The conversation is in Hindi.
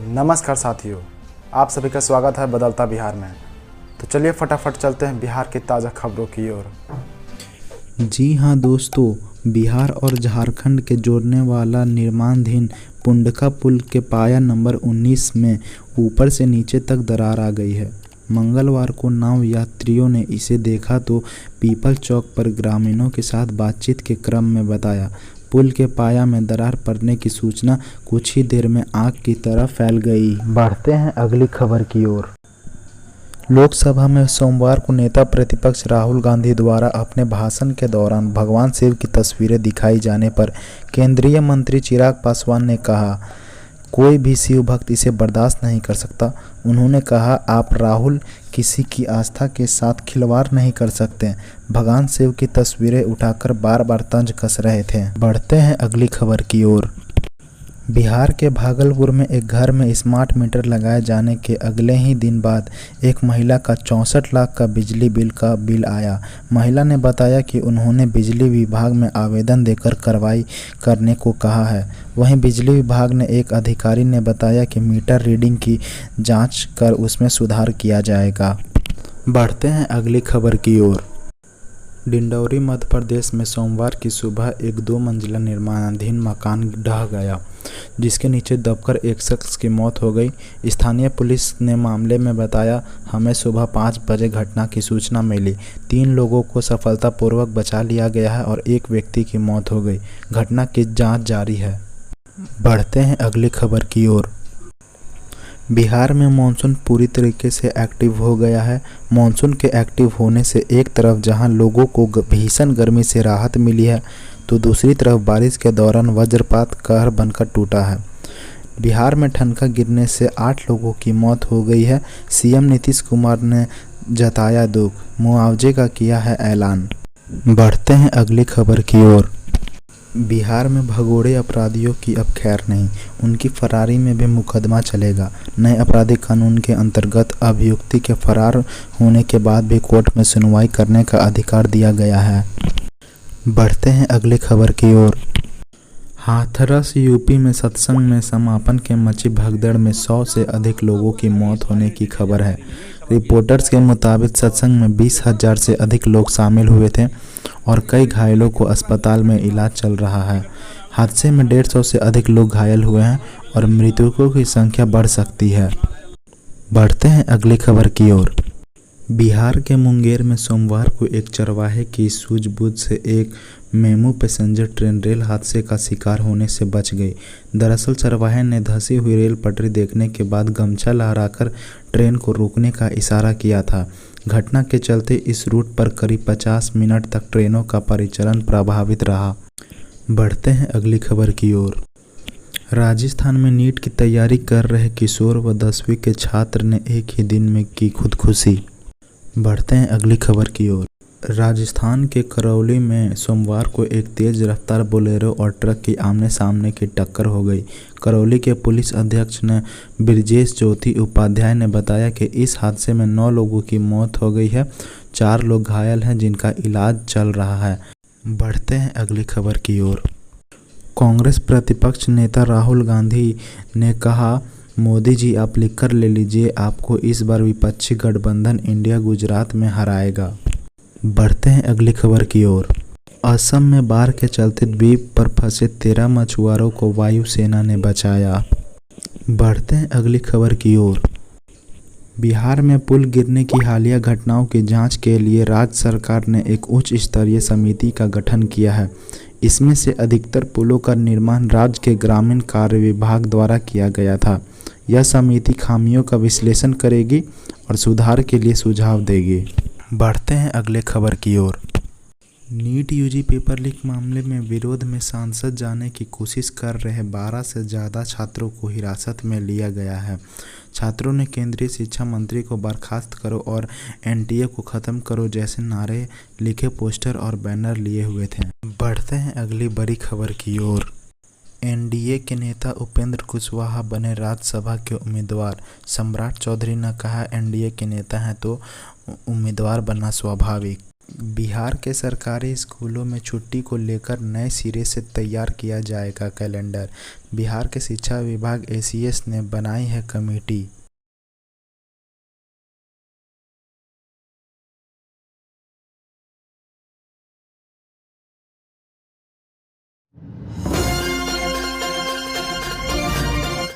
नमस्कार साथियों, आप सभी का स्वागत है बदलता बिहार में। तो चलिए फटाफट चलते हैं बिहार की ताज़ा खबरों की ओर। जी हाँ दोस्तों, बिहार और झारखंड के जोड़ने वाला निर्माणाधीन पुंडका पुल के पाया नंबर 19 में ऊपर से नीचे तक दरार आ गई है। मंगलवार को नाव यात्रियों ने इसे देखा तो पीपल चौक पर ग्रामीणों के साथ बातचीत के क्रम में बताया। पुल के पाया में दरार पड़ने की सूचना कुछ ही देर में आग की तरह फैल गई। बढ़ते हैं अगली खबर की ओर। लोकसभा में सोमवार को नेता प्रतिपक्ष राहुल गांधी द्वारा अपने भाषण के दौरान भगवान शिव की तस्वीरें दिखाई जाने पर केंद्रीय मंत्री चिराग पासवान ने कहा, कोई भी शिव भक्त इसे बर्दाश्त नहीं कर सकता। उन्होंने कहा, आप राहुल किसी की आस्था के साथ खिलवाड़ नहीं कर सकते। भगवान शिव की तस्वीरें उठाकर बार बार तंज कस रहे थे। बढ़ते हैं अगली खबर की ओर। बिहार के भागलपुर में एक घर में स्मार्ट मीटर लगाए जाने के अगले ही दिन बाद एक महिला का 64 लाख का बिजली बिल आया। महिला ने बताया कि उन्होंने बिजली विभाग में आवेदन देकर कार्रवाई करने को कहा है। वहीं बिजली विभाग ने एक अधिकारी ने बताया कि मीटर रीडिंग की जांच कर उसमें सुधार किया जाएगा। बढ़ते हैं अगली खबर की ओर। डिंडौरी मध्य प्रदेश में सोमवार की सुबह एक 2 मंजिला निर्माणाधीन मकान ढह गया, जिसके नीचे दबकर एक शख्स की मौत हो गई। स्थानीय पुलिस ने मामले में बताया, हमें सुबह 5 बजे घटना की सूचना मिली। 3 लोगों को सफलतापूर्वक बचा लिया गया है और एक व्यक्ति की मौत हो गई। घटना की जांच जारी है। बढ़ते हैं अगली खबर की ओर। बिहार में मानसून पूरी तरीके से एक्टिव हो गया है। मानसून के एक्टिव होने से एक तरफ जहां लोगों को भीषण गर्मी से राहत मिली है, तो दूसरी तरफ बारिश के दौरान वज्रपात कहर बनकर टूटा है। बिहार में ठनका गिरने से 8 लोगों की मौत हो गई है। सीएम नीतीश कुमार ने जताया दुख, मुआवजे का किया है ऐलान। बढ़ते हैं अगली खबर की ओर। बिहार में भगोड़े अपराधियों की अब खैर नहीं, उनकी फरारी में भी मुकदमा चलेगा। नए आपराधिक कानून के अंतर्गत अभियुक्त के फरार होने के बाद भी कोर्ट में सुनवाई करने का अधिकार दिया गया है। बढ़ते हैं अगली खबर की ओर। हाथरस यूपी में सत्संग में समापन के मची भगदड़ में 100 से अधिक लोगों की मौत होने की खबर है। रिपोर्टर्स के मुताबिक सत्संग में 20,000 से अधिक लोग शामिल हुए थे और कई घायलों को अस्पताल में इलाज चल रहा है। हादसे में 150 से अधिक लोग घायल हुए हैं और मृतकों की संख्या बढ़ सकती है। बढ़ते हैं अगली खबर की ओर। बिहार के मुंगेर में सोमवार को एक चरवाहे की सूझबूझ से एक मेमू पैसेंजर ट्रेन रेल हादसे का शिकार होने से बच गई। दरअसल चरवाहे ने धंसी हुई रेल पटरी देखने के बाद गमछा लहराकर ट्रेन को रोकने का इशारा किया था। घटना के चलते इस रूट पर करीब 50 मिनट तक ट्रेनों का परिचालन प्रभावित रहा। बढ़ते हैं अगली खबर की ओर। राजस्थान में नीट की तैयारी कर रहे किशोर व 10वीं के छात्र ने एक ही दिन में की खुदकुशी। बढ़ते हैं अगली खबर की ओर। राजस्थान के करौली में सोमवार को एक तेज रफ्तार बोलेरो और ट्रक की आमने सामने की टक्कर हो गई। करौली के पुलिस अधीक्षक ने ब्रजेश ज्योति उपाध्याय ने बताया कि इस हादसे में 9 लोगों की मौत हो गई है, 4 लोग घायल हैं जिनका इलाज चल रहा है। बढ़ते हैं अगली खबर की ओर। कांग्रेस प्रतिपक्ष नेता राहुल गांधी ने कहा, मोदी जी आप लिखकर ले लीजिए, आपको इस बार विपक्षी गठबंधन इंडिया गुजरात में हराएगा। बढ़ते हैं अगली खबर की ओर। असम में बाढ़ के चलते द्वीप पर फंसे 13 मछुआरों को वायुसेना ने बचाया। बढ़ते हैं अगली खबर की ओर। बिहार में पुल गिरने की हालिया घटनाओं की जांच के लिए राज्य सरकार ने एक उच्च स्तरीय समिति का गठन किया है। इसमें से अधिकतर पुलों का निर्माण राज्य के ग्रामीण कार्य विभाग द्वारा किया गया था। यह समिति खामियों का विश्लेषण करेगी और सुधार के लिए सुझाव देगी। बढ़ते हैं अगले खबर की ओर। नीट यूजी पेपर लीक मामले में विरोध में सांसद जाने की कोशिश कर रहे 12 से ज़्यादा छात्रों को हिरासत में लिया गया है। छात्रों ने केंद्रीय शिक्षा मंत्री को बर्खास्त करो और एनटीए को ख़त्म करो जैसे नारे लिखे पोस्टर और बैनर लिए हुए थे। बढ़ते हैं अगली बड़ी खबर की ओर। एनडीए के नेता उपेंद्र कुशवाहा बने राज्यसभा के उम्मीदवार। सम्राट चौधरी ने कहा, एनडीए के नेता हैं तो उम्मीदवार बनना स्वाभाविक। बिहार के सरकारी स्कूलों में छुट्टी को लेकर नए सिरे से तैयार किया जाएगा कैलेंडर। बिहार के शिक्षा विभाग एसीएस ने बनाई है कमेटी।